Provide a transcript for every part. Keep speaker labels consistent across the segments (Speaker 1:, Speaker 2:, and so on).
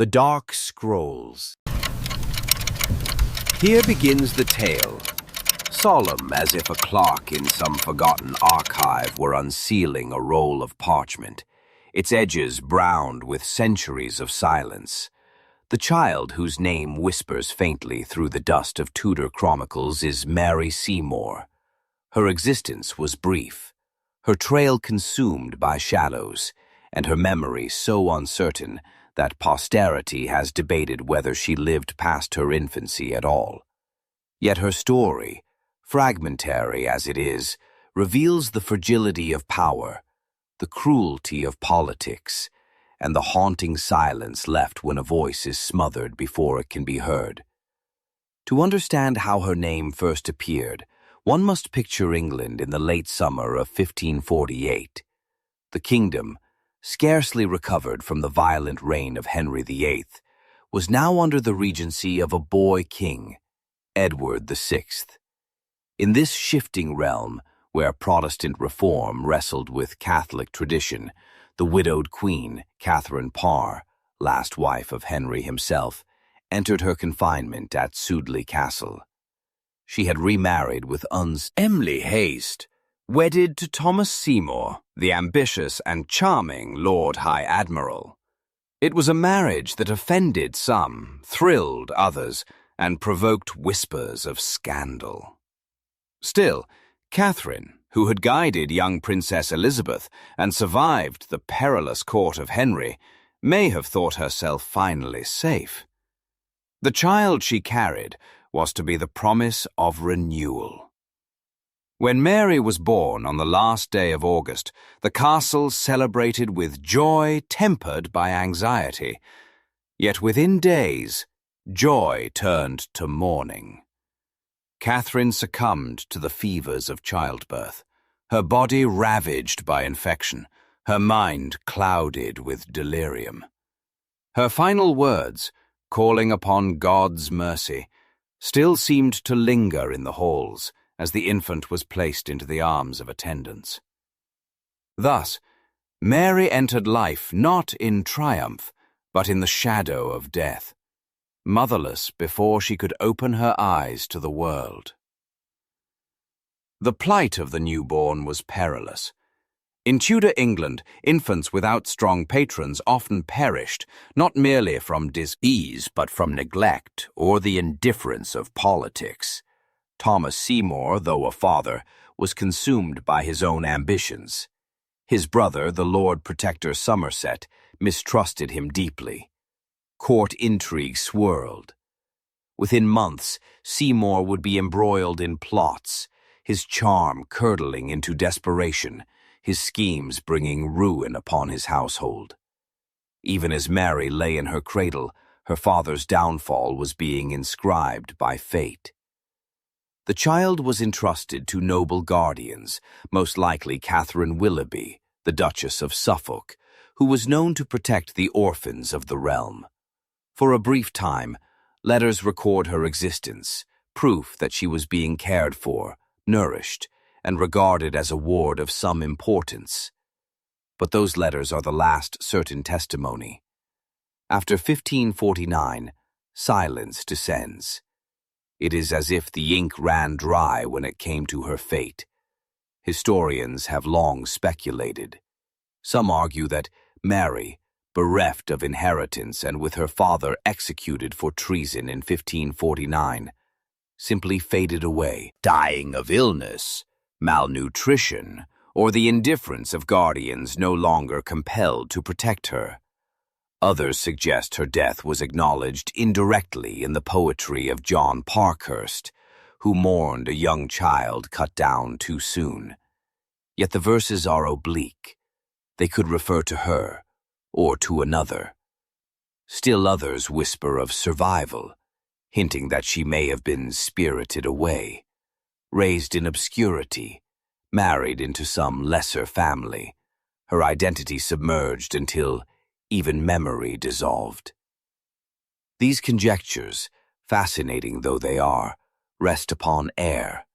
Speaker 1: The Dark Scrolls. Here begins the tale, solemn as if a clock in some forgotten archive were unsealing a roll of parchment, its edges browned with centuries of silence. The child whose name whispers faintly through the dust of Tudor chronicles is Mary Seymour. Her existence was brief, her trail consumed by shadows, and her memory so uncertain that posterity has debated whether she lived past her infancy at all. Yet her story, fragmentary as it is, reveals the fragility of power, the cruelty of politics, and the haunting silence left when a voice is smothered before it can be heard. To understand how her name first appeared, one must picture England in the late summer of 1548. The kingdom, scarcely recovered from the violent reign of Henry VIII, was now under the regency of a boy king, Edward VI. In this shifting realm, where Protestant reform wrestled with Catholic tradition, the widowed queen, Catherine Parr, last wife of Henry himself, entered her confinement at Sudeley Castle. She had remarried with Emily Haste, wedded to Thomas Seymour, the ambitious and charming Lord High Admiral. It was a marriage that offended some, thrilled others, and provoked whispers of scandal. Still, Catherine, who had guided young Princess Elizabeth and survived the perilous court of Henry, may have thought herself finally safe. The child she carried was to be the promise of renewal. When Mary was born on the last day of August, the castle celebrated with joy tempered by anxiety. Yet within days, joy turned to mourning. Catherine succumbed to the fevers of childbirth, her body ravaged by infection, her mind clouded with delirium. Her final words, calling upon God's mercy, still seemed to linger in the halls as the infant was placed into the arms of attendants. Thus, Mary entered life not in triumph, but in the shadow of death, motherless before she could open her eyes to the world. The plight of the newborn was perilous. In Tudor England, infants without strong patrons often perished, not merely from disease, but from neglect or the indifference of politics. Thomas Seymour, though a father, was consumed by his own ambitions. His brother, the Lord Protector Somerset, mistrusted him deeply. Court intrigue swirled. Within months, Seymour would be embroiled in plots, his charm curdling into desperation, his schemes bringing ruin upon his household. Even as Mary lay in her cradle, her father's downfall was being inscribed by fate. The child was entrusted to noble guardians, most likely Catherine Willoughby, the Duchess of Suffolk, who was known to protect the orphans of the realm. For a brief time, letters record her existence, proof that she was being cared for, nourished, and regarded as a ward of some importance. But those letters are the last certain testimony. After 1549, silence descends. It is as if the ink ran dry when it came to her fate. Historians have long speculated. Some argue that Mary, bereft of inheritance and with her father executed for treason in 1549, simply faded away, dying of illness, malnutrition, or the indifference of guardians no longer compelled to protect her. Others suggest her death was acknowledged indirectly in the poetry of John Parkhurst, who mourned a young child cut down too soon. Yet the verses are oblique. They could refer to her, or to another. Still others whisper of survival, hinting that she may have been spirited away, raised in obscurity, married into some lesser family, her identity submerged until even memory dissolved. These conjectures, fascinating though they are, rest upon air.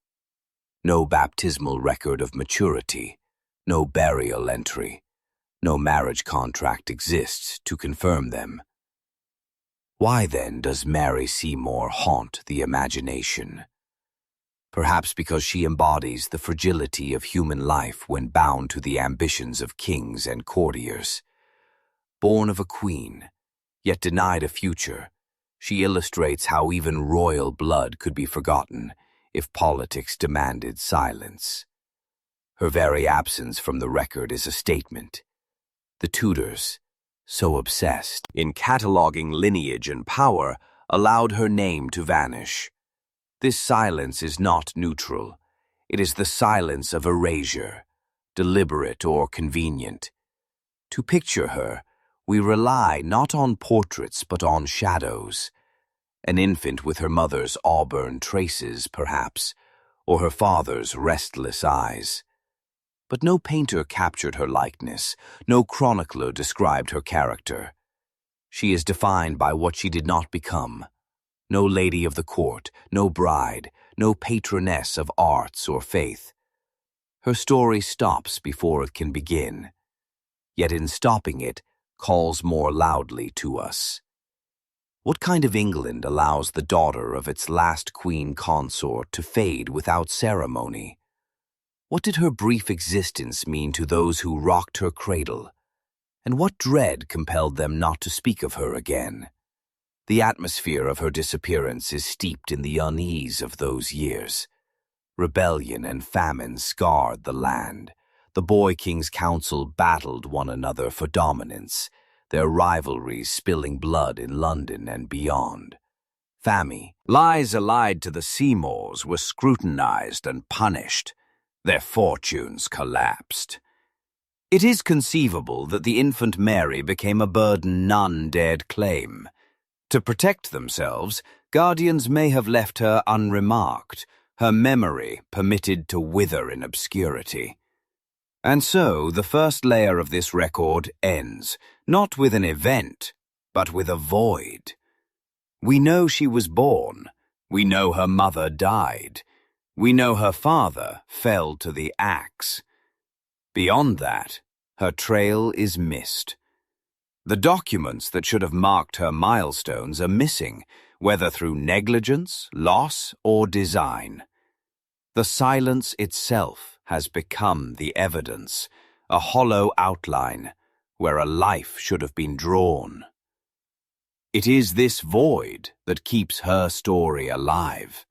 Speaker 1: No baptismal record of maturity, no burial entry, no marriage contract exists to confirm them. Why then does Mary Seymour haunt the imagination? Perhaps because she embodies the fragility of human life when bound to the ambitions of kings and courtiers. Born of a queen, yet denied a future, she illustrates how even royal blood could be forgotten if politics demanded silence. Her very absence from the record is a statement. The Tudors, so obsessed in cataloguing lineage and power, allowed her name to vanish. This silence is not neutral. It is the silence of erasure, deliberate or convenient. To picture her, we rely not on portraits but on shadows. An infant with her mother's auburn traces, perhaps, or her father's restless eyes. But no painter captured her likeness, no chronicler described her character. She is defined by what she did not become. No lady of the court, no bride, no patroness of arts or faith. Her story stops before it can begin, yet in stopping it, calls more loudly to us. What kind of England allows the daughter of its last queen consort to fade without ceremony? What did her brief existence mean to those who rocked her cradle? And what dread compelled them not to speak of her again? The atmosphere of her disappearance is steeped in the unease of those years. Rebellion and famine scarred the land. The boy king's council battled one another for dominance, their rivalries spilling blood in London and beyond. Lies allied to the Seymours were scrutinized and punished. Their fortunes collapsed. It is conceivable that the infant Mary became a burden none dared claim. To protect themselves, guardians may have left her unremarked, her memory permitted to wither in obscurity. And so the first layer of this record ends, not with an event, but with a void. We know she was born. We know her mother died. We know her father fell to the axe. Beyond that, her trail is missed. The documents that should have marked her milestones are missing, whether through negligence, loss, or design. The silence itself has become the evidence, a hollow outline where a life should have been drawn. It is this void that keeps her story alive.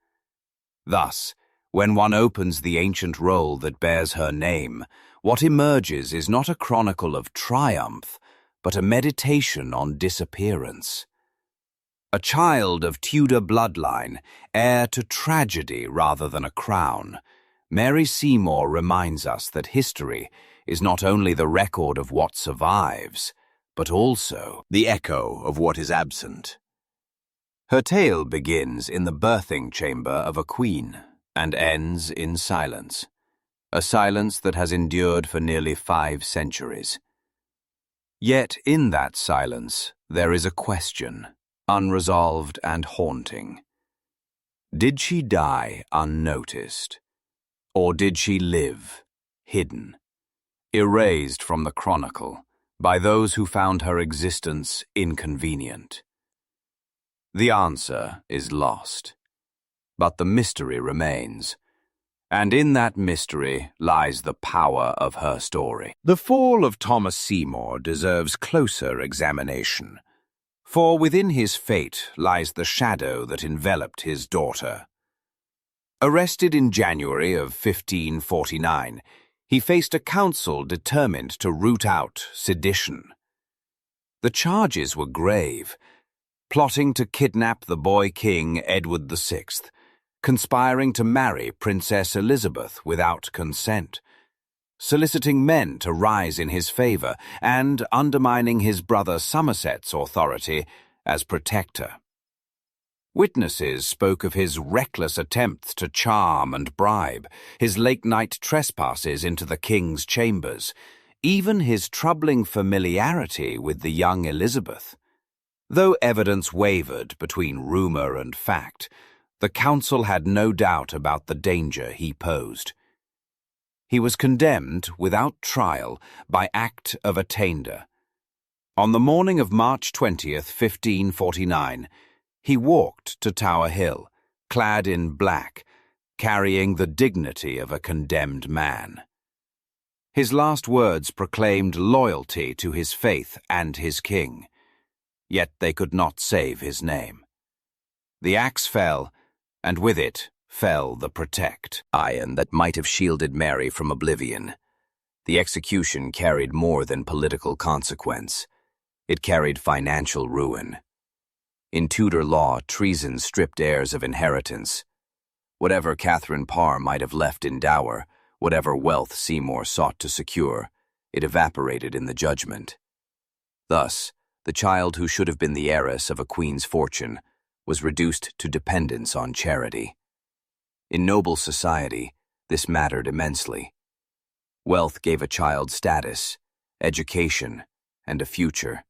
Speaker 1: Thus, when one opens the ancient roll that bears her name, what emerges is not a chronicle of triumph, but a meditation on disappearance. A child of Tudor bloodline, heir to tragedy rather than a crown, Mary Seymour reminds us that history is not only the record of what survives, but also the echo of what is absent. Her tale begins in the birthing chamber of a queen and ends in silence, a silence that has endured for nearly 5 centuries. Yet in that silence there is a question, unresolved and haunting. Did she die unnoticed? Or did she live, hidden, erased from the chronicle by those who found her existence inconvenient? The answer is lost, but the mystery remains, and in that mystery lies the power of her story. The fall of Thomas Seymour deserves closer examination, for within his fate lies the shadow that enveloped his daughter. Arrested in January of 1549, he faced a council determined to root out sedition. The charges were grave: plotting to kidnap the boy king Edward VI, conspiring to marry Princess Elizabeth without consent, soliciting men to rise in his favor, and undermining his brother Somerset's authority as protector. Witnesses spoke of his reckless attempts to charm and bribe, his late-night trespasses into the king's chambers, even his troubling familiarity with the young Elizabeth. Though evidence wavered between rumor and fact, the council had no doubt about the danger he posed. He was condemned without trial by act of attainder. On the morning of March 20th, 1549, he walked to Tower Hill, clad in black, carrying the dignity of a condemned man. His last words proclaimed loyalty to his faith and his king, yet they could not save his name. The axe fell, and with it fell the protect iron that might have shielded Mary from oblivion. The execution carried more than political consequence. It carried financial ruin. In Tudor law, treason stripped heirs of inheritance. Whatever Catherine Parr might have left in dower, whatever wealth Seymour sought to secure, it evaporated in the judgment. Thus, the child who should have been the heiress of a queen's fortune was reduced to dependence on charity. In noble society, this mattered immensely. Wealth gave a child status, education, and a future.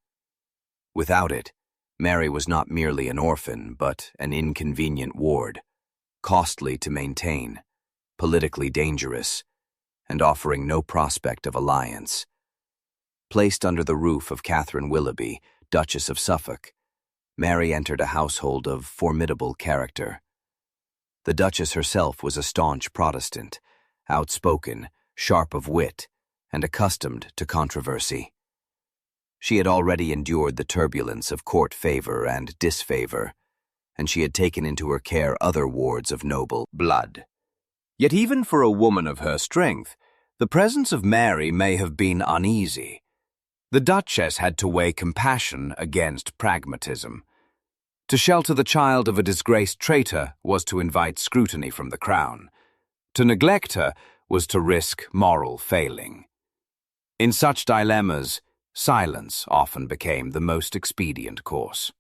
Speaker 1: Without it, Mary was not merely an orphan, but an inconvenient ward, costly to maintain, politically dangerous, and offering no prospect of alliance. Placed under the roof of Catherine Willoughby, Duchess of Suffolk, Mary entered a household of formidable character. The Duchess herself was a staunch Protestant, outspoken, sharp of wit, and accustomed to controversy. She had already endured the turbulence of court favor and disfavor, and she had taken into her care other wards of noble blood. Yet even for a woman of her strength, the presence of Mary may have been uneasy. The Duchess had to weigh compassion against pragmatism. To shelter the child of a disgraced traitor was to invite scrutiny from the crown. To neglect her was to risk moral failing. In such dilemmas, silence often became the most expedient course.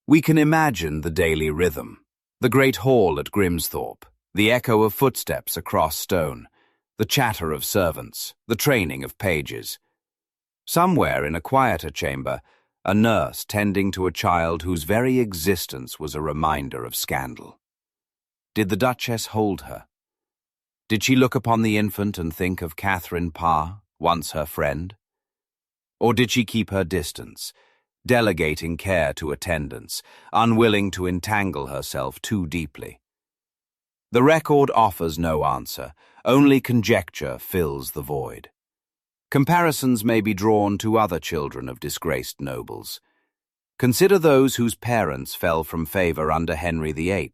Speaker 1: We can imagine the daily rhythm, the great hall at Grimsthorpe, the echo of footsteps across stone, the chatter of servants, the training of pages. Somewhere in a quieter chamber, a nurse tending to a child whose very existence was a reminder of scandal. Did the Duchess hold her? Did she look upon the infant and think of Catherine Parr, once her friend? Or did she keep her distance, delegating care to attendants, unwilling to entangle herself too deeply? The record offers no answer, only conjecture fills the void. Comparisons may be drawn to other children of disgraced nobles. Consider those whose parents fell from favor under Henry VIII,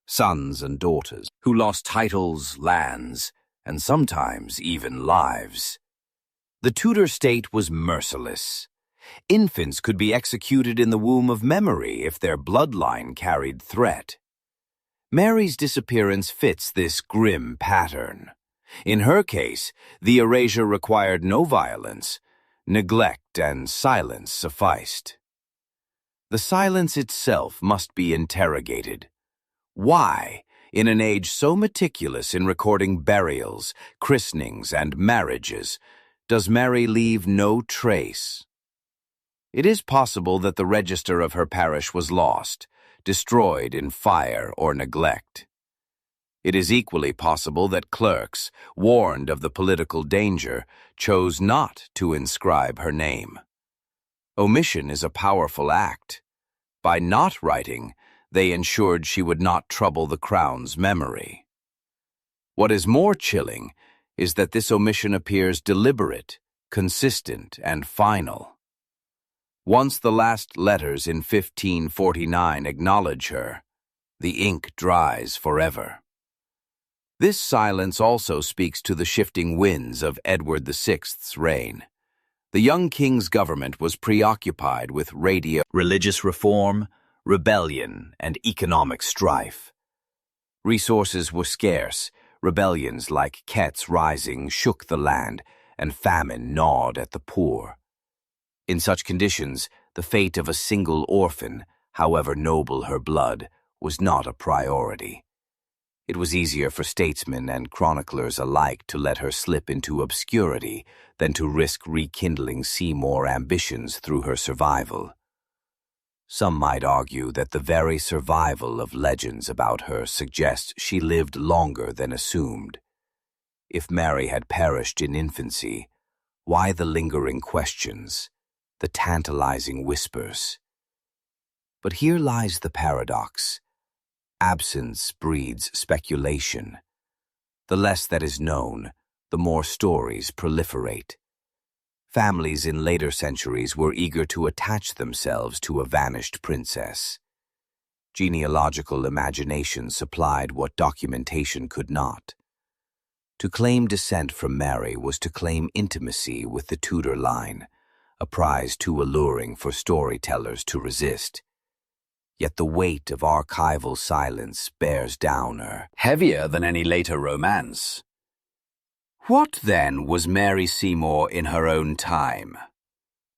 Speaker 1: sons and daughters, who lost titles, lands, and sometimes even lives. The Tudor state was merciless. Infants could be executed in the womb of memory if their bloodline carried threat. Mary's disappearance fits this grim pattern. In her case, the erasure required no violence. Neglect and silence sufficed. The silence itself must be interrogated. Why, in an age so meticulous in recording burials, christenings, and marriages, does Mary leave no trace? It is possible that the register of her parish was lost, destroyed in fire or neglect. It is equally possible that clerks, warned of the political danger, chose not to inscribe her name. Omission is a powerful act. By not writing, they ensured she would not trouble the crown's memory. What is more chilling is that this omission appears deliberate, consistent, and final. Once the last letters in 1549 acknowledge her, the ink dries forever. This silence also speaks to the shifting winds of Edward VI's reign. The young king's government was preoccupied with religious reform, rebellion, and economic strife. Resources were scarce. Rebellions like Kett's Rising shook the land, and famine gnawed at the poor. In such conditions, the fate of a single orphan, however noble her blood, was not a priority. It was easier for statesmen and chroniclers alike to let her slip into obscurity than to risk rekindling Seymour ambitions through her survival. Some might argue that the very survival of legends about her suggests she lived longer than assumed. If Mary had perished in infancy, why the lingering questions? the tantalizing whispers. But here lies the paradox. Absence breeds speculation. The less that is known, the more stories proliferate. Families in later centuries were eager to attach themselves to a vanished princess. Genealogical imagination supplied what documentation could not. To claim descent from Mary was to claim intimacy with the Tudor line, a prize too alluring for storytellers to resist. Yet the weight of archival silence bears down her,
Speaker 2: heavier than any later romance.
Speaker 1: What, then, was Mary Seymour in her own time?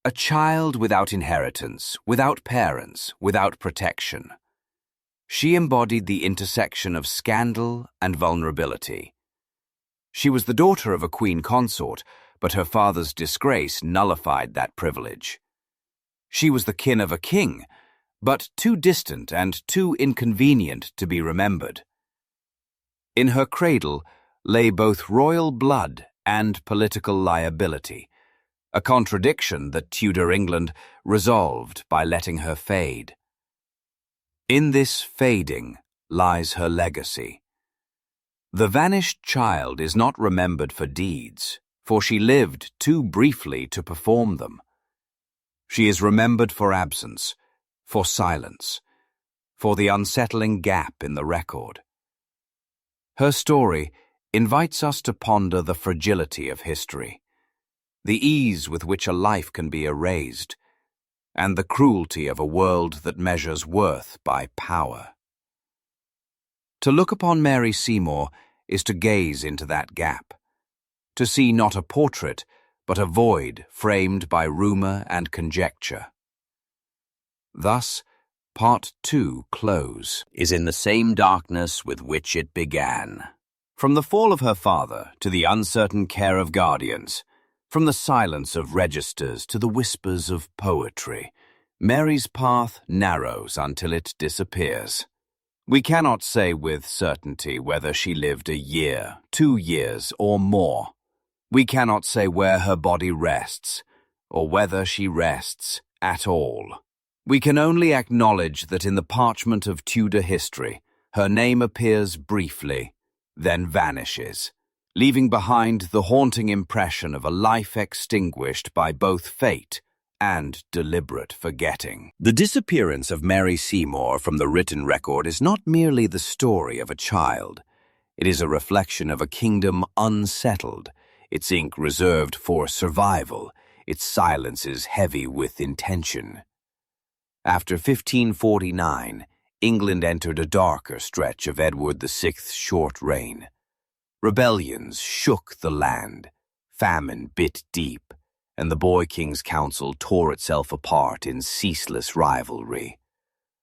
Speaker 1: A child without inheritance, without parents, without protection. She embodied the intersection of scandal and vulnerability. She was the daughter of a queen consort, but her father's disgrace nullified that privilege. She was the kin of a king, but too distant and too inconvenient to be remembered. In her cradle lay both royal blood and political liability, a contradiction that Tudor England resolved by letting her fade. In this fading lies her legacy. The vanished child is not remembered for deeds, for she lived too briefly to perform them. She is remembered for absence, for silence, for the unsettling gap in the record. Her story invites us to ponder the fragility of history, the ease with which a life can be erased, and the cruelty of a world that measures worth by power. To look upon Mary Seymour is to gaze into that gap, to see not a portrait, but a void framed by rumor and conjecture. Thus, Part 2 close is in the same darkness with which it began. From the fall of her father to the uncertain care of guardians, from the silence of registers to the whispers of poetry, Mary's path narrows until it disappears. We cannot say with certainty whether she lived a year, 2 years, or more. We cannot say where her body rests, or whether she rests at all. We can only acknowledge that in the parchment of Tudor history, her name appears briefly, then vanishes, leaving behind the haunting impression of a life extinguished by both fate and deliberate forgetting. The disappearance of Mary Seymour from the written record is not merely the story of a child. It is a reflection of a kingdom unsettled, its ink reserved for survival, its silences heavy with intention. After 1549, England entered a darker stretch of Edward VI's short reign. Rebellions shook the land, famine bit deep, and the boy king's council tore itself apart in ceaseless rivalry.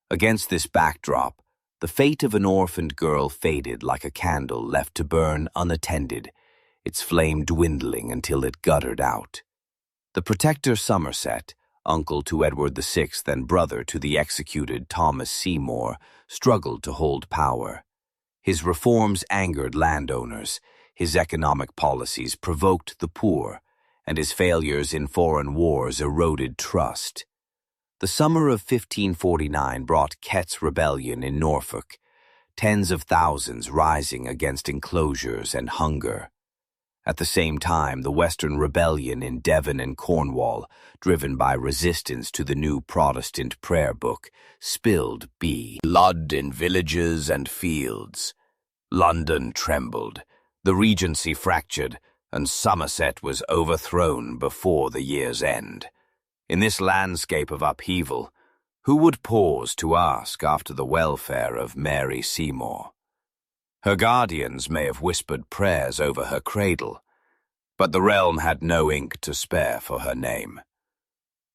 Speaker 1: Against this backdrop, the fate of an orphaned girl faded like a candle left to burn unattended, its flame dwindling until it guttered out. The protector Somerset, uncle to Edward VI and brother to the executed Thomas Seymour, struggled to hold power. His reforms angered landowners, his economic policies provoked the poor, and his failures in foreign wars eroded trust. The summer of 1549 brought Kett's rebellion in Norfolk, tens of thousands rising against enclosures and hunger. At the same time, the Western Rebellion in Devon and Cornwall, driven by resistance to the new Protestant prayer book, spilled blood in villages and fields. London trembled, the Regency fractured, and Somerset was overthrown before the year's end. In this landscape of upheaval, who would pause to ask after the welfare of Mary Seymour? Her guardians may have whispered prayers over her cradle, but the realm had no ink to spare for her name.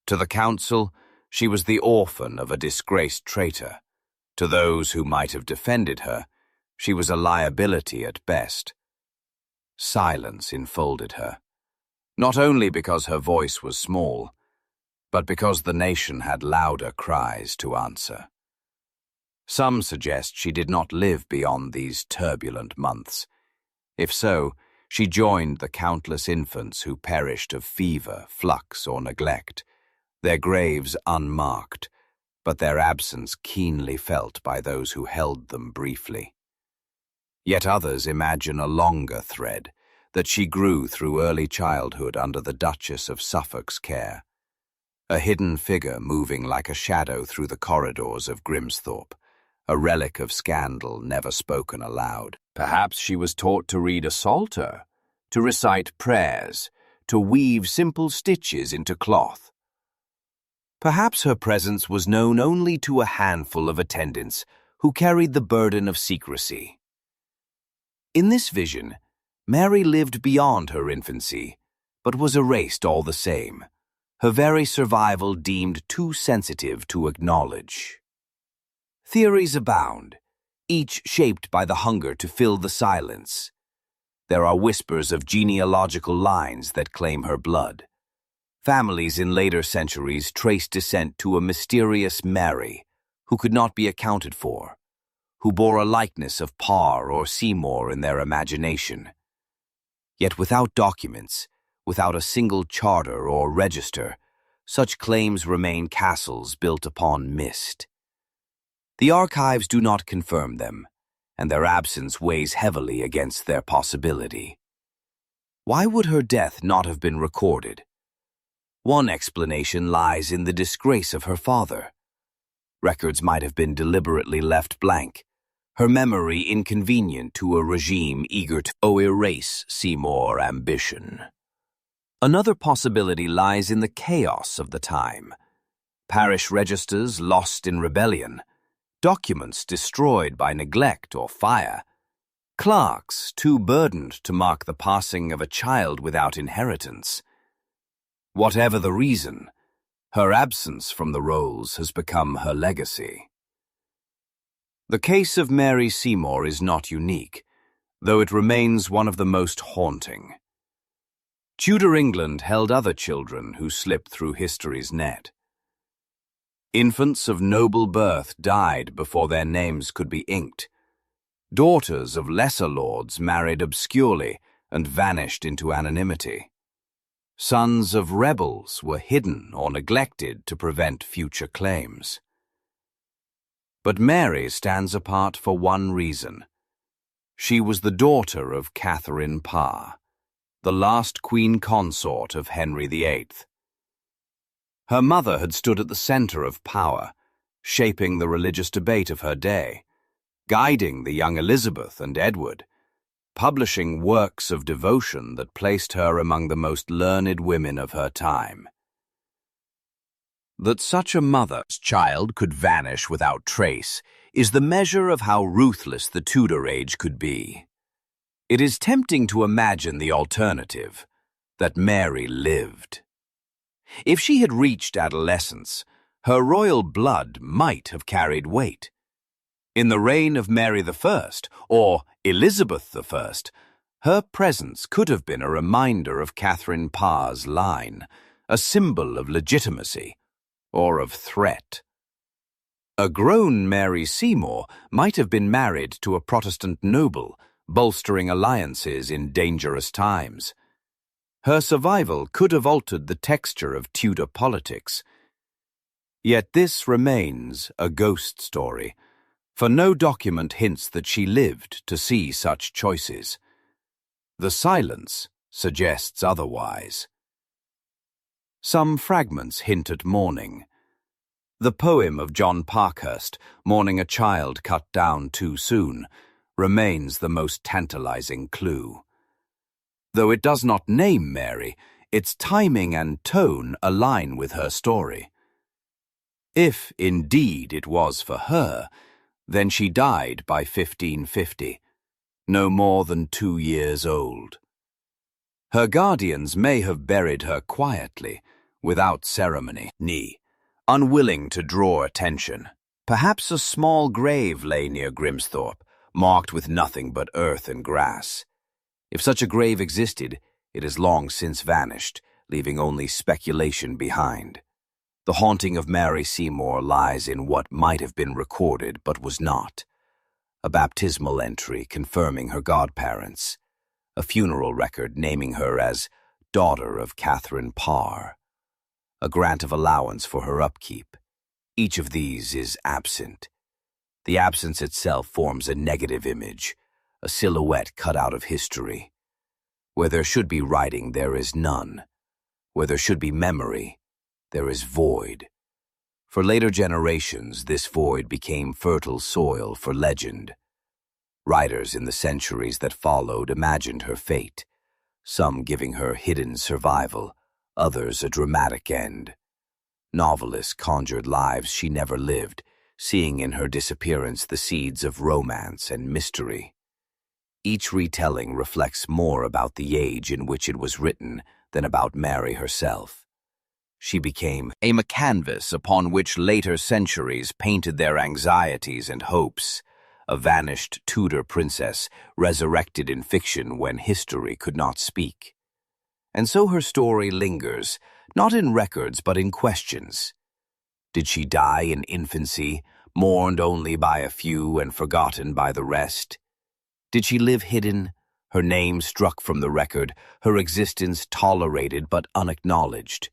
Speaker 1: To the council, she was the orphan of a disgraced traitor. To those who might have defended her, she was a liability at best. Silence enfolded her, not only because her voice was small, but because the nation had louder cries to answer. Some suggest she did not live beyond these turbulent months. If so, she joined the countless infants who perished of fever, flux, or neglect, their graves unmarked, but their absence keenly felt by those who held them briefly. Yet others imagine a longer thread, that she grew through early childhood under the Duchess of Suffolk's care, a hidden figure moving like a shadow through the corridors of Grimsthorpe, a relic of scandal never spoken aloud.
Speaker 2: Perhaps she was taught to read a psalter, to recite prayers, to weave simple stitches into cloth.
Speaker 1: Perhaps her presence was known only to a handful of attendants who carried the burden of secrecy. In this vision, Mary lived beyond her infancy, but was erased all the same, her very survival deemed too sensitive to acknowledge. Theories abound, each shaped by the hunger to fill the silence. There are whispers of genealogical lines that claim her blood. Families in later centuries trace descent to a mysterious Mary, who could not be accounted for, who bore a likeness of Parr or Seymour in their imagination. Yet without documents, without a single charter or register, such claims remain castles built upon mist. The archives do not confirm them, and their absence weighs heavily against their possibility. Why would her death not have been recorded? One explanation lies in the disgrace of her father. Records might have been deliberately left blank, her memory inconvenient to a regime eager to erase Seymour ambition. Another possibility lies in the chaos of the time. Parish registers lost in rebellion, documents destroyed by neglect or fire, clerks too burdened to mark the passing of a child without inheritance. Whatever the reason, her absence from the rolls has become her legacy. The case of Mary Seymour is not unique, though it remains one of the most haunting. Tudor England held other children who slipped through history's net. Infants of noble birth died before their names could be inked. Daughters of lesser lords married obscurely and vanished into anonymity. Sons of rebels were hidden or neglected to prevent future claims. But Mary stands apart for one reason. She was the daughter of Catherine Parr, the last queen consort of Henry VIII. Her mother had stood at the center of power, shaping the religious debate of her day, guiding the young Elizabeth and Edward, publishing works of devotion that placed her among the most learned women of her time. That such a mother's child could vanish without trace is the measure of how ruthless the Tudor age could be. It is tempting to imagine the alternative, that Mary lived. If she had reached adolescence, her royal blood might have carried weight. In the reign of Mary I, or Elizabeth I, her presence could have been a reminder of Catherine Parr's line, a symbol of legitimacy, or of threat. A grown Mary Seymour might have been married to a Protestant noble, bolstering alliances in dangerous times. Her survival could have altered the texture of Tudor politics. Yet this remains a ghost story, for no document hints that she lived to see such choices. The silence suggests otherwise. Some fragments hint at mourning. The poem of John Parkhurst, mourning a child cut down too soon, remains the most tantalizing clue. Though it does not name Mary, its timing and tone align with her story. If, indeed, it was for her, then she died by 1550, no more than 2 years old. Her guardians may have buried her quietly, without ceremony, unwilling to draw attention. Perhaps a small grave lay near Grimsthorpe, marked with nothing but earth and grass. If such a grave existed, it has long since vanished, leaving only speculation behind. The haunting of Mary Seymour lies in what might have been recorded but was not. A baptismal entry confirming her godparents, a funeral record naming her as daughter of Catherine Parr, a grant of allowance for her upkeep. Each of these is absent. The absence itself forms a negative image, a silhouette cut out of history. Where there should be writing, there is none. Where there should be memory, there is void. For later generations, this void became fertile soil for legend. Writers in the centuries that followed imagined her fate, some giving her hidden survival, others a dramatic end. Novelists conjured lives she never lived, seeing in her disappearance the seeds of romance and mystery. Each retelling reflects more about the age in which it was written than about Mary herself. She became a canvas upon which later centuries painted their anxieties and hopes, a vanished Tudor princess resurrected in fiction when history could not speak. And so her story lingers, not in records but in questions. Did she die in infancy, mourned only by a few and forgotten by the rest? Did she live hidden, her name struck from the record, her existence tolerated but unacknowledged?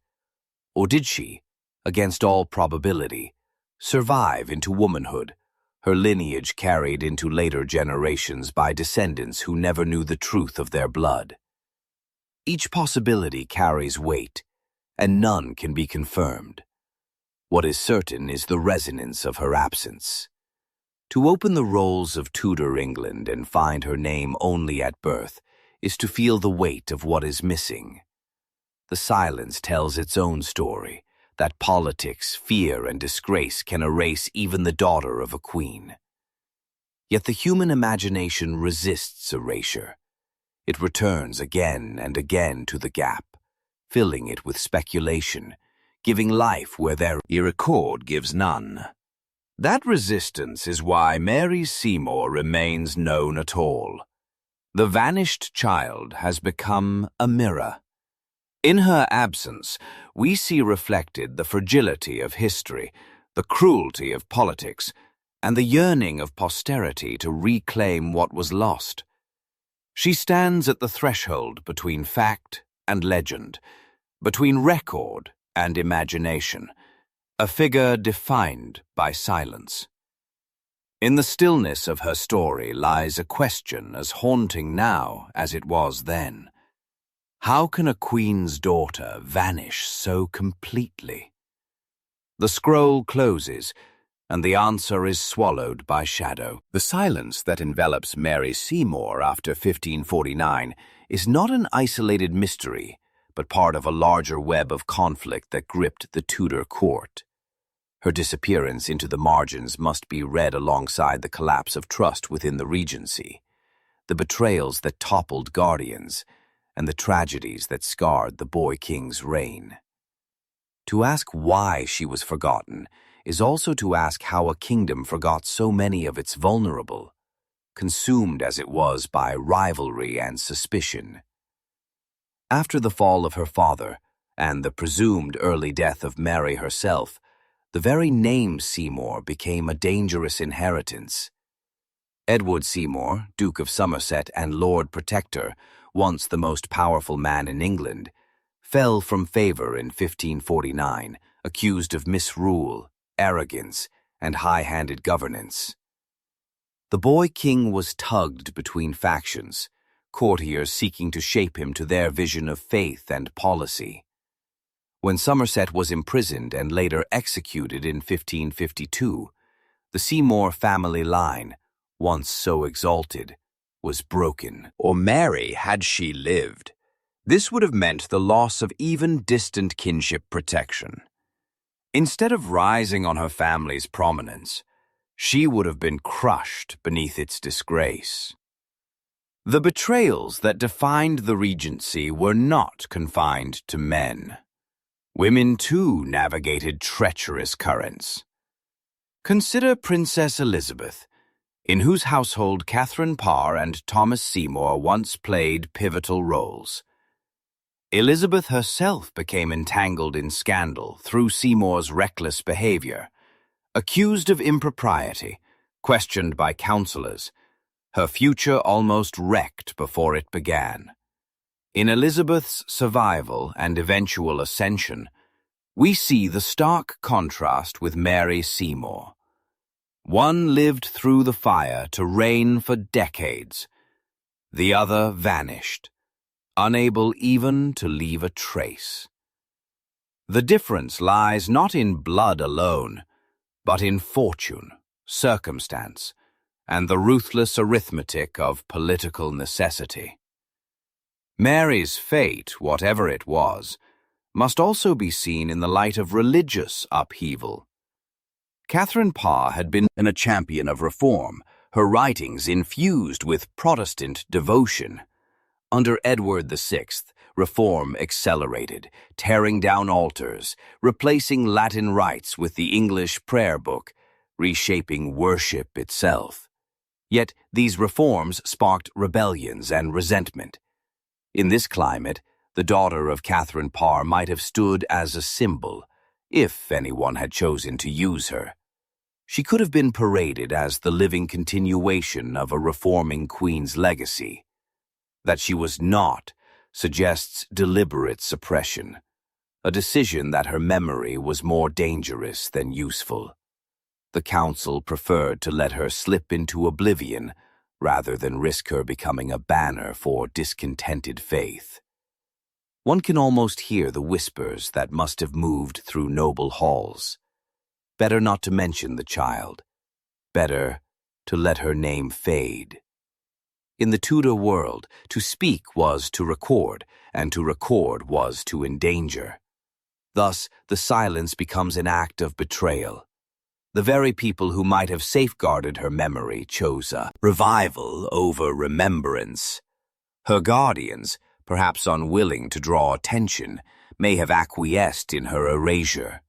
Speaker 1: Or did she, against all probability, survive into womanhood, her lineage carried into later generations by descendants who never knew the truth of their blood? Each possibility carries weight, and none can be confirmed. What is certain is the resonance of her absence. To open the rolls of Tudor England and find her name only at birth is to feel the weight of what is missing. The silence tells its own story, that politics, fear, and disgrace can erase even the daughter of a queen. Yet the human imagination resists erasure. It returns again and again to the gap, filling it with speculation, giving life where their record gives none. That resistance is why Mary Seymour remains known at all. The vanished child has become a mirror. In her absence, we see reflected the fragility of history, the cruelty of politics, and the yearning of posterity to reclaim what was lost. She stands at the threshold between fact and legend, between record and imagination, a figure defined by silence. In the stillness of her story lies a question as haunting now as it was then. How can a queen's daughter vanish so completely? The scroll closes, and the answer is swallowed by shadow. The silence that envelops Mary Seymour after 1549 is not an isolated mystery, but part of a larger web of conflict that gripped the Tudor court. Her disappearance into the margins must be read alongside the collapse of trust within the Regency, the betrayals that toppled guardians, and the tragedies that scarred the boy king's reign. To ask why she was forgotten is also to ask how a kingdom forgot so many of its vulnerable, consumed as it was by rivalry and suspicion. After the fall of her father and the presumed early death of Mary herself, the very name Seymour became a dangerous inheritance. Edward Seymour, Duke of Somerset and Lord Protector, once the most powerful man in England, fell from favor in 1549, accused of misrule, arrogance, and high-handed governance. The boy king was tugged between factions, courtiers seeking to shape him to their vision of faith and policy. When Somerset was imprisoned and later executed in 1552, the Seymour family line, once so exalted, was broken.
Speaker 2: Or Mary, had she lived, this would have meant the loss of even distant kinship protection. Instead of rising on her family's prominence, she would have been crushed beneath its disgrace. The betrayals that defined the Regency were not confined to men. Women, too, navigated treacherous currents. Consider Princess Elizabeth, in whose household Catherine Parr and Thomas Seymour once played pivotal roles. Elizabeth herself became entangled in scandal through Seymour's reckless behavior, accused of impropriety, questioned by counselors, her future almost wrecked before it began. In Elizabeth's survival and eventual ascension,
Speaker 1: we see the stark contrast with Mary Seymour. One lived through the fire to reign for decades. The other vanished, unable even to leave a trace. The difference lies not in blood alone, but in fortune, circumstance, and the ruthless arithmetic of political necessity. Mary's fate, whatever it was, must also be seen in the light of religious upheaval. Catherine Parr had been a champion of reform, her writings infused with Protestant devotion. Under Edward VI, reform accelerated, tearing down altars, replacing Latin rites with the English prayer book, reshaping worship itself. Yet these reforms sparked rebellions and resentment. In this climate, the daughter of Catherine Parr might have stood as a symbol, if anyone had chosen to use her. She could have been paraded as the living continuation of a reforming queen's legacy. That she was not suggests deliberate suppression, a decision that her memory was more dangerous than useful. The council preferred to let her slip into oblivion rather than risk her becoming a banner for discontented faith. One can almost hear the whispers that must have moved through noble halls. Better not to mention the child. Better to let her name fade. In the Tudor world, to speak was to record, and to record was to endanger. Thus, the silence becomes an act of betrayal. The very people who might have safeguarded her memory chose a revival over remembrance. Her guardians, perhaps unwilling to draw attention, may have acquiesced in her erasure.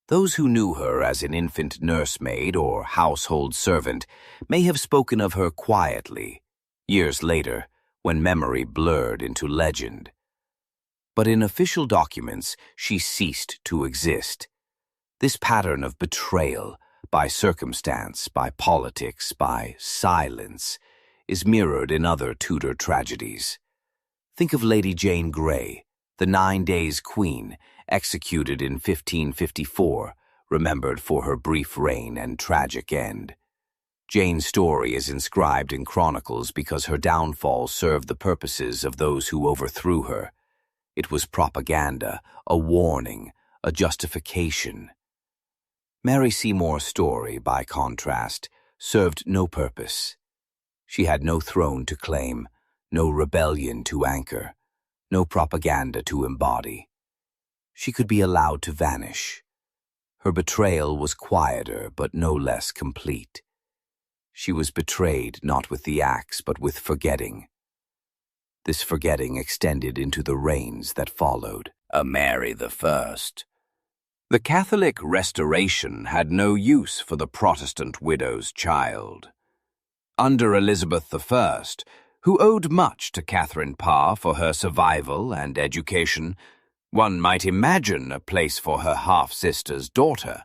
Speaker 1: Those who knew her as an infant nursemaid or household servant may have spoken of her quietly, years later, when memory blurred into legend. But in official documents, she ceased to exist. This pattern of betrayal, by circumstance, by politics, by silence, is mirrored in other Tudor tragedies. Think of Lady Jane Grey, the 9 Days' Queen, executed in 1554, remembered for her brief reign and tragic end. Jane's story is inscribed in chronicles because her downfall served the purposes of those who overthrew her. It was propaganda, a warning, a justification. Mary Seymour's story, by contrast, served no purpose. She had no throne to claim, no rebellion to anchor, no propaganda to embody. She could be allowed to vanish. Her betrayal was quieter but no less complete. She was betrayed not with the axe but with forgetting. This forgetting extended into the reigns that followed. Mary I. The Catholic Restoration had no use for the Protestant widow's child. Under Elizabeth I, who owed much to Catherine Parr for her survival and education, one might imagine a place for her half-sister's daughter.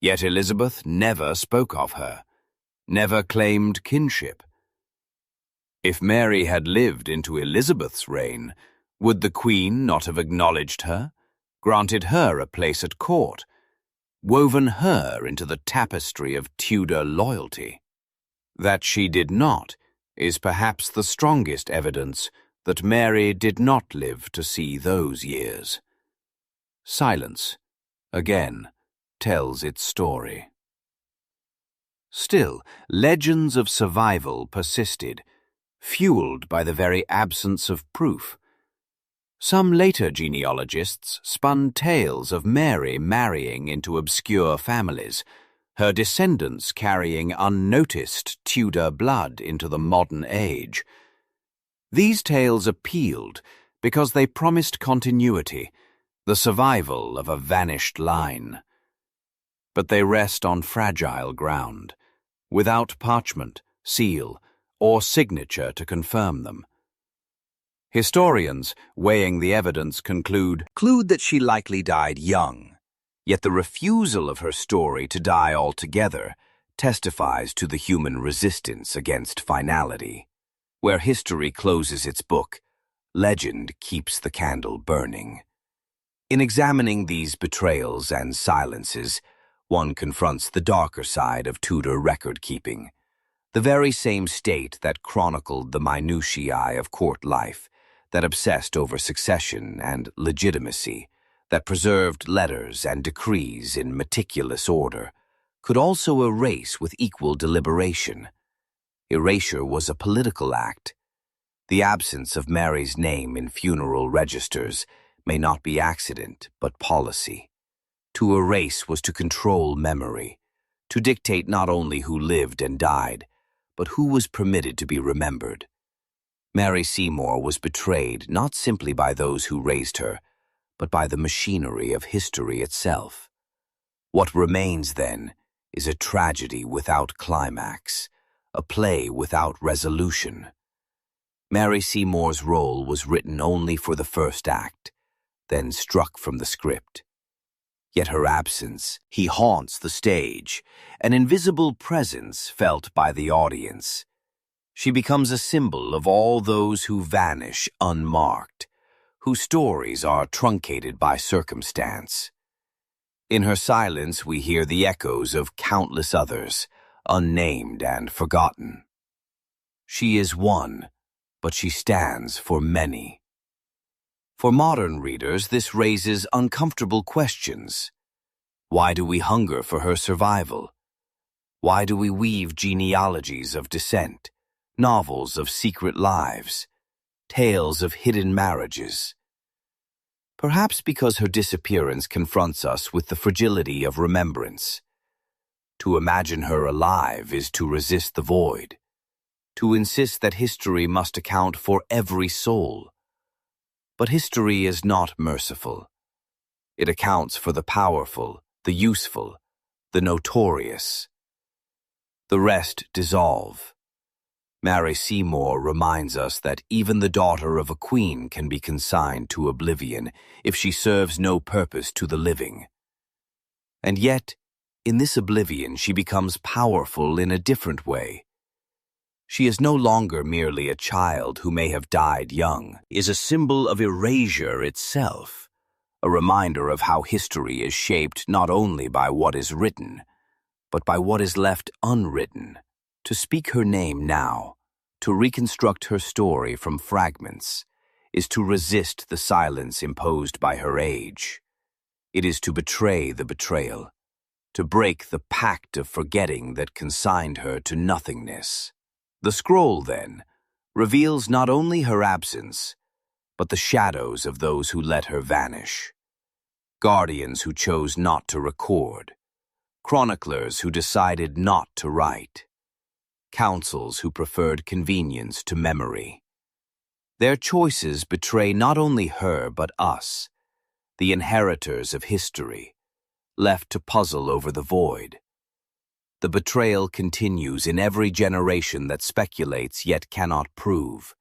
Speaker 1: Yet Elizabeth never spoke of her, never claimed kinship. If Mary had lived into Elizabeth's reign, would the Queen not have acknowledged her, granted her a place at court, woven her into the tapestry of Tudor loyalty? That she did not is perhaps the strongest evidence that Mary did not live to see those years. Silence, again, tells its story. Still, legends of survival persisted, fueled by the very absence of proof. Some later genealogists spun tales of Mary marrying into obscure families, her descendants carrying unnoticed Tudor blood into the modern age. These tales appealed because they promised continuity, the survival of a vanished line. But they rest on fragile ground, without parchment, seal, or signature to confirm them. Historians, weighing the evidence, conclude that she likely died young, yet the refusal of her story to die altogether testifies to the human resistance against finality. Where history closes its book, legend keeps the candle burning. In examining these betrayals and silences, one confronts the darker side of Tudor record-keeping, the very same state that chronicled the minutiae of court life, that obsessed over succession and legitimacy, that preserved letters and decrees in meticulous order, could also erase with equal deliberation. Erasure was a political act. The absence of Mary's name in funeral registers may not be accident, but policy. To erase was to control memory, to dictate not only who lived and died, but who was permitted to be remembered. Mary Seymour was betrayed not simply by those who raised her, but by the machinery of history itself. What remains, then, is a tragedy without climax, a play without resolution. Mary Seymour's role was written only for the first act, then struck from the script. Yet her absence, he haunts the stage, an invisible presence felt by the audience. She becomes a symbol of all those who vanish unmarked, whose stories are truncated by circumstance. In her silence we hear the echoes of countless others, unnamed and forgotten. She is one, but she stands for many. For modern readers, this raises uncomfortable questions. Why do we hunger for her survival? Why do we weave genealogies of dissent, novels of secret lives, tales of hidden marriages? Perhaps because her disappearance confronts us with the fragility of remembrance. To imagine her alive is to resist the void, to insist that history must account for every soul. But history is not merciful. It accounts for the powerful, the useful, the notorious. The rest dissolve. Mary Seymour reminds us that even the daughter of a queen can be consigned to oblivion if she serves no purpose to the living. And yet, in this oblivion, she becomes powerful in a different way. She is no longer merely a child who may have died young, is a symbol of erasure itself, a reminder of how history is shaped not only by what is written, but by what is left unwritten. To speak her name now, to reconstruct her story from fragments, is to resist the silence imposed by her age. It is to betray the betrayal, to break the pact of forgetting that consigned her to nothingness. The scroll, then, reveals not only her absence, but the shadows of those who let her vanish. Guardians who chose not to record, chroniclers who decided not to write, councils who preferred convenience to memory. Their choices betray not only her but us, the inheritors of history, left to puzzle over the void. The betrayal continues in every generation that speculates yet cannot prove,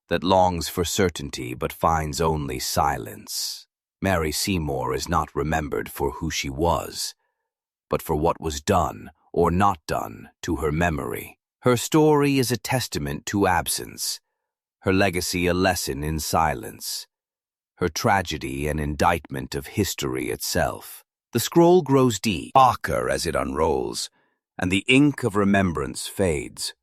Speaker 1: that longs for certainty but finds only silence. Mary Seymour is not remembered for who she was, but for what was done or not done to her memory. Her story is a testament to absence, her legacy a lesson in silence, her tragedy an indictment of history itself. The scroll grows darker as it unrolls, and the ink of remembrance fades,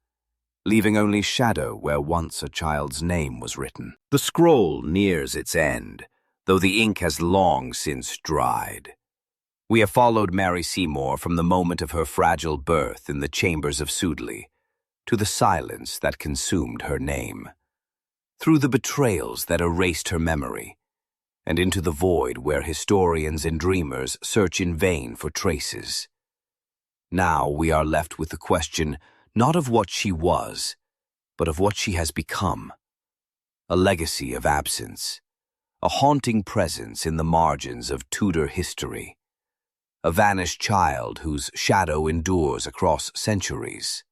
Speaker 1: leaving only shadow where once a child's name was written. The scroll nears its end, though the ink has long since dried. We have followed Mary Seymour from the moment of her fragile birth in the chambers of Sudeley to the silence that consumed her name, through the betrayals that erased her memory, and into the void where historians and dreamers search in vain for traces. Now we are left with the question not of what she was, but of what she has become. A legacy of absence, a haunting presence in the margins of Tudor history, a vanished child whose shadow endures across centuries.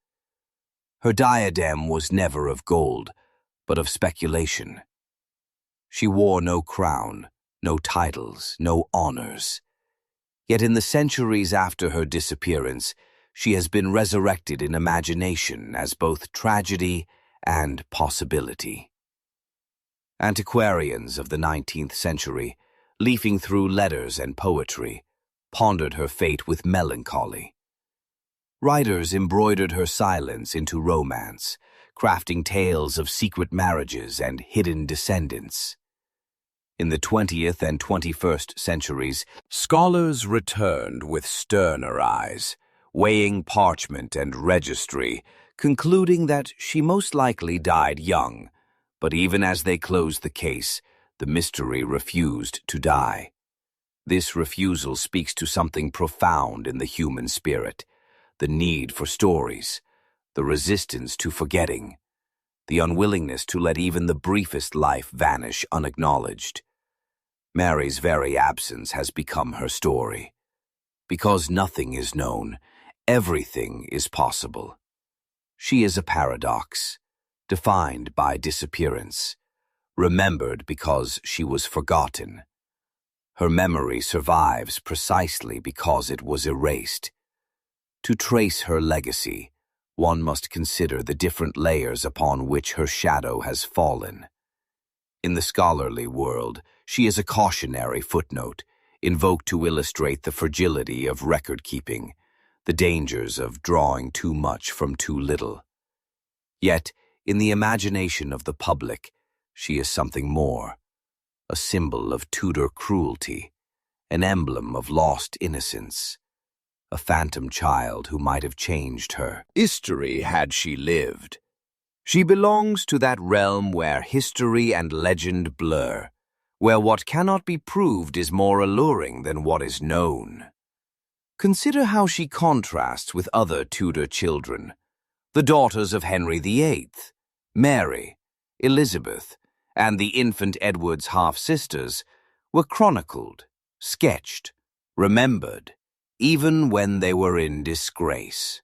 Speaker 1: Her diadem was never of gold, but of speculation. She wore no crown, no titles, no honors. Yet in the centuries after her disappearance, she has been resurrected in imagination as both tragedy and possibility. Antiquarians of the 19th century leafing through letters and poetry, pondered her fate with melancholy. Writers embroidered her silence into romance, crafting tales of secret marriages and hidden descendants. In the 20th and 21st centuries, scholars returned with sterner eyes, weighing parchment and registry, concluding that she most likely died young, but even as they closed the case, the mystery refused to die. This refusal speaks to something profound in the human spirit, the need for stories, the resistance to forgetting, the unwillingness to let even the briefest life vanish unacknowledged. Mary's very absence has become her story. Because nothing is known, everything is possible. She is a paradox, defined by disappearance, remembered because she was forgotten. Her memory survives precisely because it was erased. To trace her legacy, one must consider the different layers upon which her shadow has fallen. In the scholarly world, she is a cautionary footnote, invoked to illustrate the fragility of record-keeping, the dangers of drawing too much from too little. Yet, in the imagination of the public, she is something more, a symbol of Tudor cruelty, an emblem of lost innocence, a phantom child who might have changed her history had she lived. She belongs to that realm where history and legend blur, where what cannot be proved is more alluring than what is known. Consider how she contrasts with other Tudor children, the daughters of Henry VIII, Mary, Elizabeth, and the infant Edward's half-sisters were chronicled, sketched, remembered, even when they were in disgrace.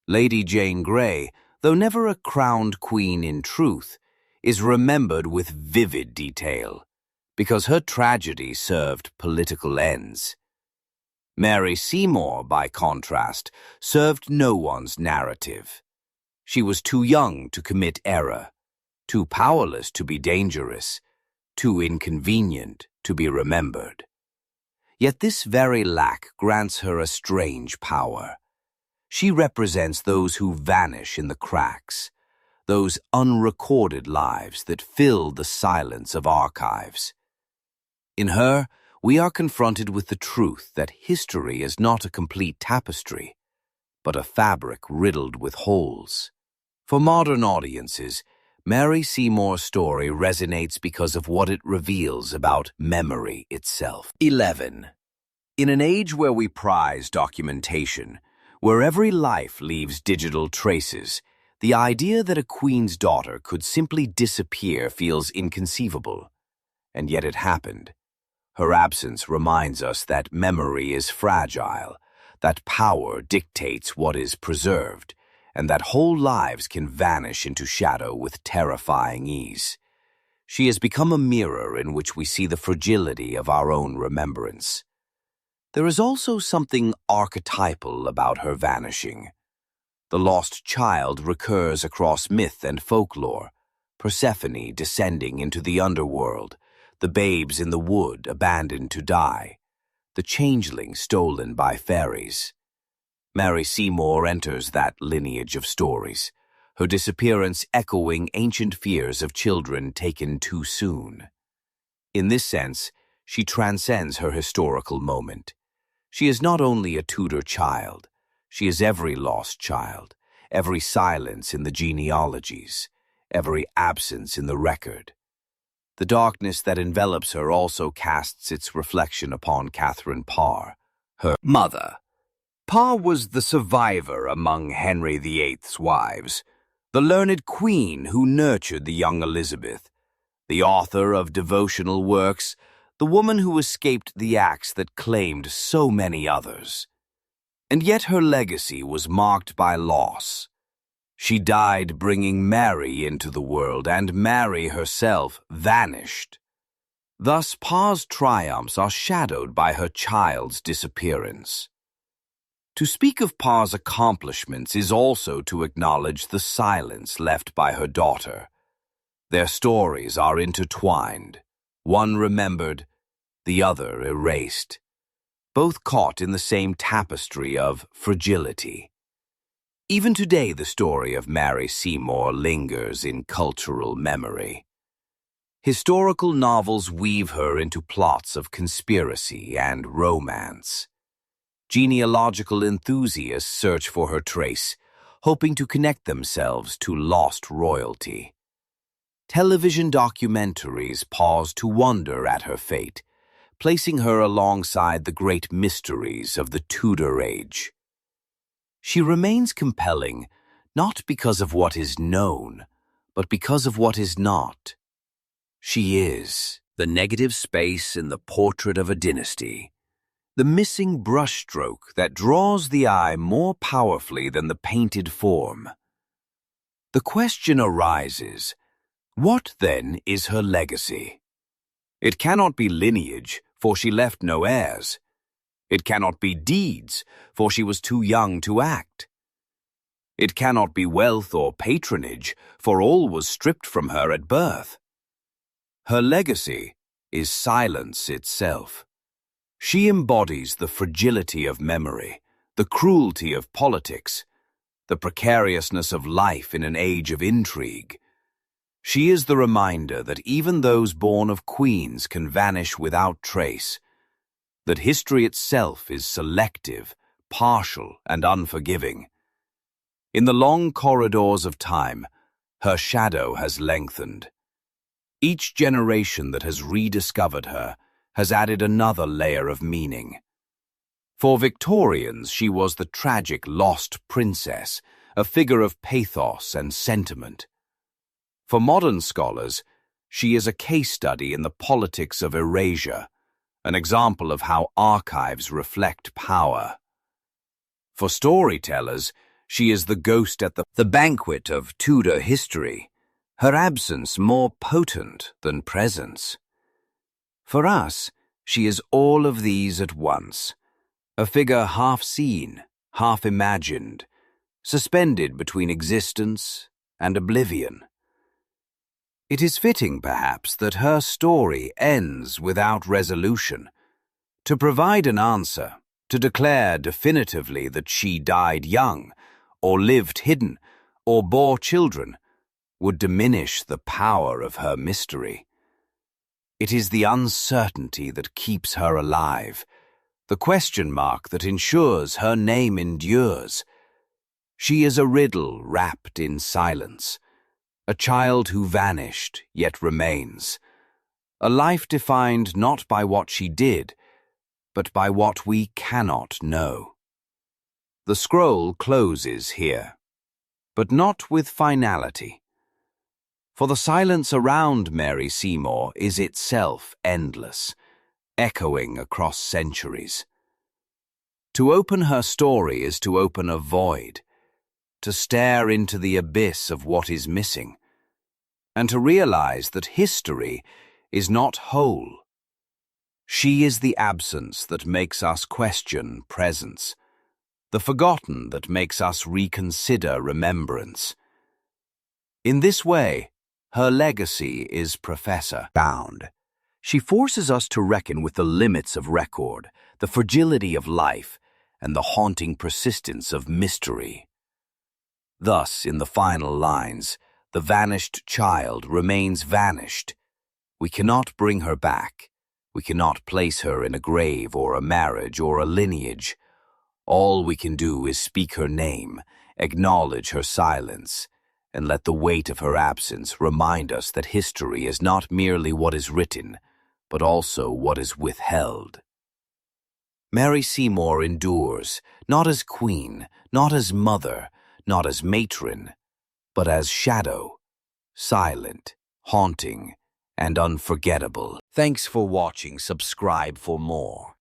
Speaker 1: Lady Jane Grey, though never a crowned queen in truth, is remembered with vivid detail, because her tragedy served political ends. Mary Seymour, by contrast, served no one's narrative. She was too young to commit error, too powerless to be dangerous, too inconvenient to be remembered. Yet this very lack grants her a strange power. She represents those who vanish in the cracks, those unrecorded lives that fill the silence of archives. In her, we are confronted with the truth that history is not a complete tapestry, but a fabric riddled with holes. For modern audiences, Mary Seymour's story resonates because of what it reveals about memory itself. 11. In an age where we prize documentation, where every life leaves digital traces, the idea that a queen's daughter could simply disappear feels inconceivable. And yet it happened. Her absence reminds us that memory is fragile, that power dictates what is preserved, and that whole lives can vanish into shadow with terrifying ease. She has become a mirror in which we see the fragility of our own remembrance. There is also something archetypal about her vanishing. The lost child recurs across myth and folklore, Persephone descending into the underworld, the babes in the wood abandoned to die, the changeling stolen by fairies. Mary Seymour enters that lineage of stories, her disappearance echoing ancient fears of children taken too soon. In this sense, she transcends her historical moment. She is not only a Tudor child, she is every lost child, every silence in the genealogies, every absence in the record. The darkness that envelops her also casts its reflection upon Catherine Parr, her mother. Parr was the survivor among Henry VIII's wives, the learned queen who nurtured the young Elizabeth, the author of devotional works, the woman who escaped the axe that claimed so many others. And yet her legacy was marked by loss. She died bringing Mary into the world, and Mary herself vanished. Thus, Parr's triumphs are shadowed by her child's disappearance. To speak of Parr's accomplishments is also to acknowledge the silence left by her daughter. Their stories are intertwined, one remembered, the other erased, both caught in the same tapestry of fragility. Even today, the story of Mary Seymour lingers in cultural memory. Historical novels weave her into plots of conspiracy and romance. Genealogical enthusiasts search for her trace, hoping to connect themselves to lost royalty. Television documentaries pause to wonder at her fate, placing her alongside the great mysteries of the Tudor age. She remains compelling not because of what is known, but because of what is not. She is the negative space in the portrait of a dynasty, the missing brushstroke that draws the eye more powerfully than the painted form. The question arises, what then is her legacy? It cannot be lineage, for she left no heirs. It cannot be deeds, for she was too young to act. It cannot be wealth or patronage, for all was stripped from her at birth. Her legacy is silence itself. She embodies the fragility of memory, the cruelty of politics, the precariousness of life in an age of intrigue. She is the reminder that even those born of queens can vanish without trace, that history itself is selective, partial, and unforgiving. In the long corridors of time, her shadow has lengthened. Each generation that has rediscovered her has added another layer of meaning. For Victorians, she was the tragic lost princess, a figure of pathos and sentiment. For modern scholars, she is a case study in the politics of erasure, an example of how archives reflect power. For storytellers, she is the ghost at the banquet of Tudor history, her absence more potent than presence. For us, she is all of these at once, a figure half seen, half imagined, suspended between existence and oblivion. It is fitting, perhaps, that her story ends without resolution. To provide an answer, to declare definitively that she died young, or lived hidden, or bore children, would diminish the power of her mystery. It is the uncertainty that keeps her alive, the question mark that ensures her name endures. She is a riddle wrapped in silence, a child who vanished yet remains, a life defined not by what she did, but by what we cannot know. The scroll closes here, but not with finality. For the silence around Mary Seymour is itself endless, echoing across centuries. To open her story is to open a void, to stare into the abyss of what is missing, and to realize that history is not whole. She is the absence that makes us question presence, the forgotten that makes us reconsider remembrance. In this way, her legacy is profound. She forces us to reckon with the limits of record, the fragility of life, and the haunting persistence of mystery. Thus, in the final lines, the vanished child remains vanished. We cannot bring her back. We cannot place her in a grave or a marriage or a lineage. All we can do is speak her name, acknowledge her silence, and let the weight of her absence remind us that history is not merely what is written, but also what is withheld. Mary Seymour endures, not as queen, not as mother, not as matron, but as shadow, silent, haunting, and unforgettable. Thanks for watching. Subscribe for more.